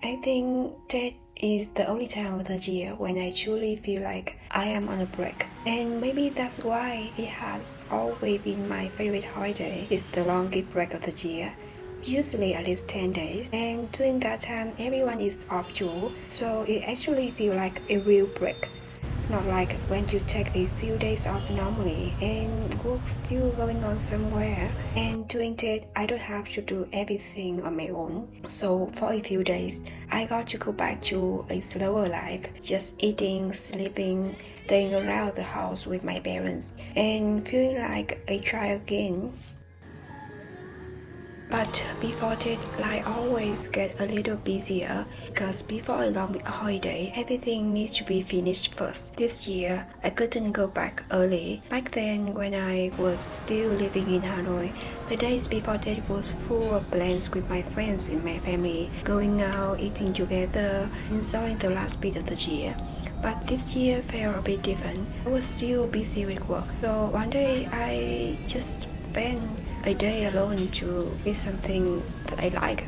I think that is the only time of the year when I truly feel like I am on a break. And maybe that's why it has always been my favorite holiday. It's the longest break of the year, usually at least 10 days. And during that time, everyone is off too, so it actually feels like a real break. Not like when you take a few days off normally and work still going on somewhere. And doing that, I don't have to do everything on my own. So for a few days, I got to go back to a slower life, just eating, sleeping, staying around the house with my parents, and feeling like a child again. But before that, life always get a little busier because before a long holiday, everything needs to be finished first. This year, I couldn't go back early. Back then, when I was still living in Hanoi, the days before that was full of plans with my friends and my family, going out, eating together, enjoying the last bit of the year. But this year felt a bit different. I was still busy with work. So one day I just spent a day alone to eat something that I like.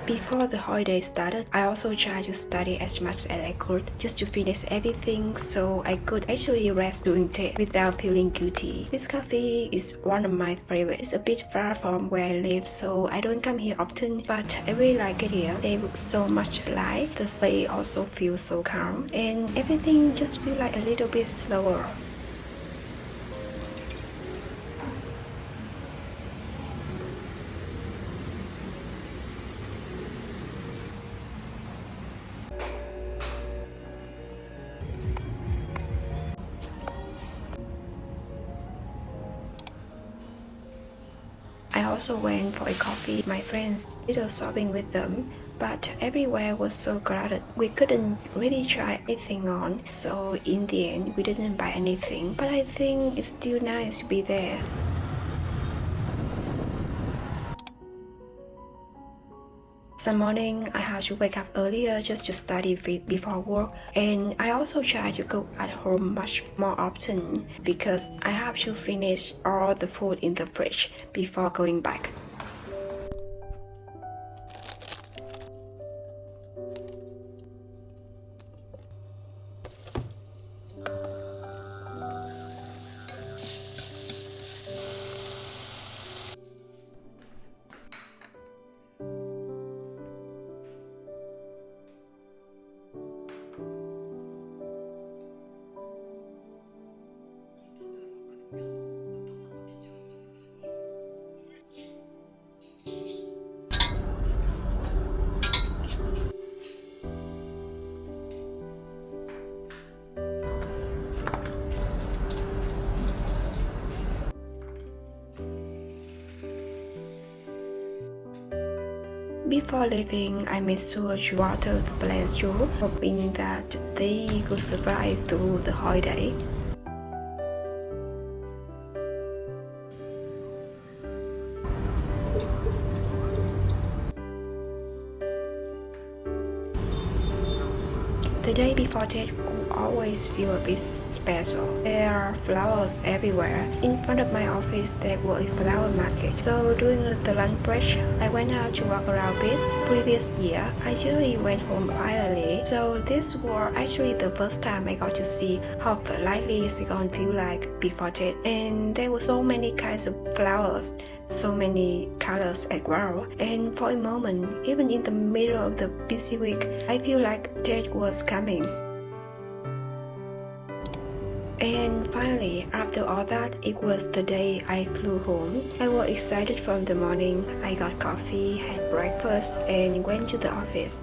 Before the holiday started, I also tried to study as much as I could just to finish everything so I could actually rest during day without feeling guilty. This cafe is one of my favorites. It's a bit far from where I live, so I don't come here often, but I really like it here. They look so much alike. The space also feels so calm, and everything just feels like a little bit slower. I also went for a coffee with my friends, little shopping with them, but everywhere was so crowded. We couldn't really try anything on, so in the end we didn't buy anything. But I think it's still nice to be there. Some morning I have to wake up earlier just to study before work, and I also try to cook at home much more often because I have to finish all the food in the fridge before going back. Before leaving, I made sure to water the plants too, hoping that they could survive through the holiday. The day before that will always feel a bit special. There are flowers everywhere. In front of my office there was a flower market. So during the lunch break, I went out to walk around a bit. Previous year, I usually went home quite early. So this was actually the first time I got to see how lively Saigon feel like before that. And there were so many kinds of flowers, so many colors as well. And for a moment, even in the middle of the busy week, I feel like that was coming. And finally, after all that, it was the day I flew home. I was excited from the morning. I got coffee, had breakfast, and went to the office.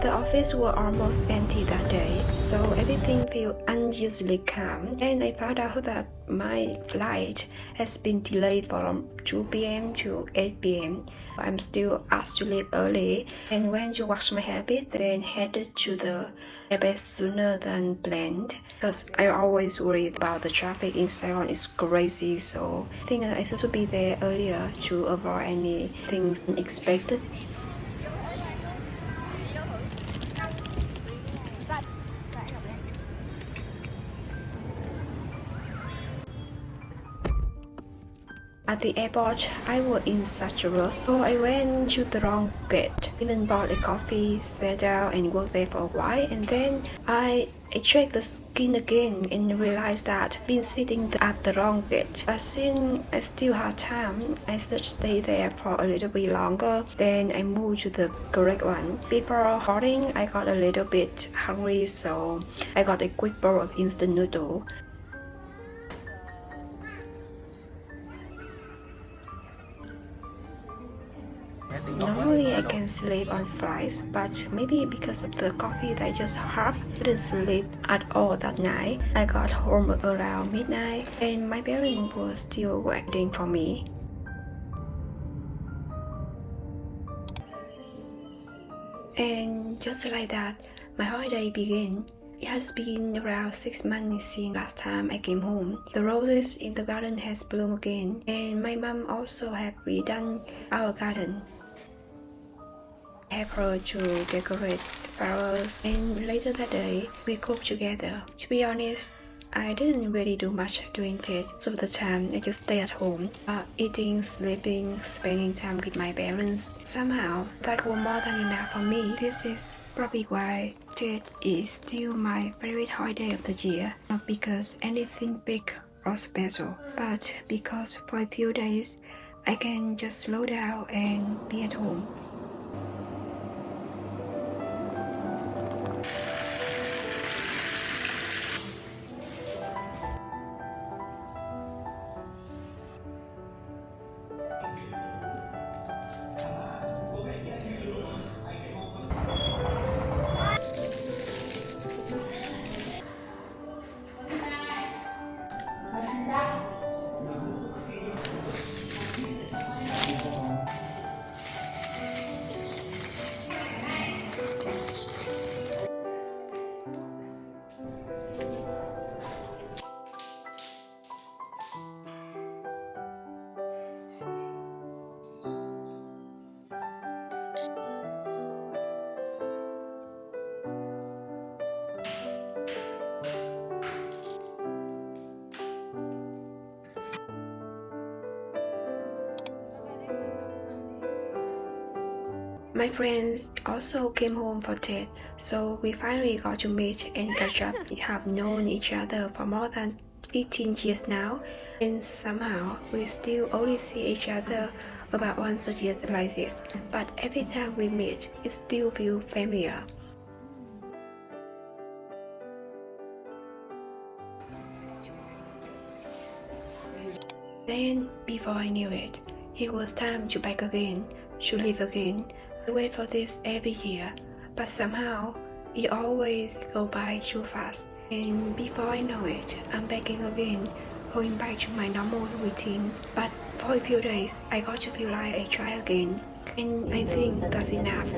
The office were almost empty that day, so everything felt unusually calm. And I found out that my flight has been delayed from 2 p.m. to 8 p.m. I'm still asked to leave early and went to wash my hair bit, then headed to the airport sooner than planned because I always worry about the traffic in Saigon. It's crazy, so I think I should be there earlier to avoid anything unexpected. At the airport, I was in such a rush, so I went to the wrong gate. Even bought a coffee, sat down and worked there for a while, and then I checked the skin again and realized that I'd been sitting at the wrong gate. But since I still had time, I just stayed there for a little bit longer. Then I moved to the correct one. Before boarding, I got a little bit hungry, so I got a quick bowl of instant noodle. Normally I can sleep on flights, but maybe because of the coffee that I just had, I didn't sleep at all that night. I got home around midnight and my parents were still waiting for me. And just like that, my holiday began. It has been around 6 months since last time I came home. The roses in the garden has bloomed again, and my mom also have redone our garden. Help her to decorate flowers, and later that day we cooked together. To be honest, I didn't really do much during it. So the time I just stay at home, eating, sleeping, spending time with my parents. Somehow that was more than enough for me. This is probably why it is still my favorite holiday of the year. Not because anything big or special, but because for a few days I can just slow down and be at home. My friends also came home for Tet, so we finally got to meet and catch up. We have known each other for more than 15 years now, and somehow we still only see each other about once a year like this. But every time we meet, it still feels familiar. Then, before I knew it was time to pack again, to leave again. I wait for this every year, but somehow it always goes by too fast. And before I know it, I'm packing again, going back to my normal routine. But for a few days, I got to feel like I try again, and I think that's enough.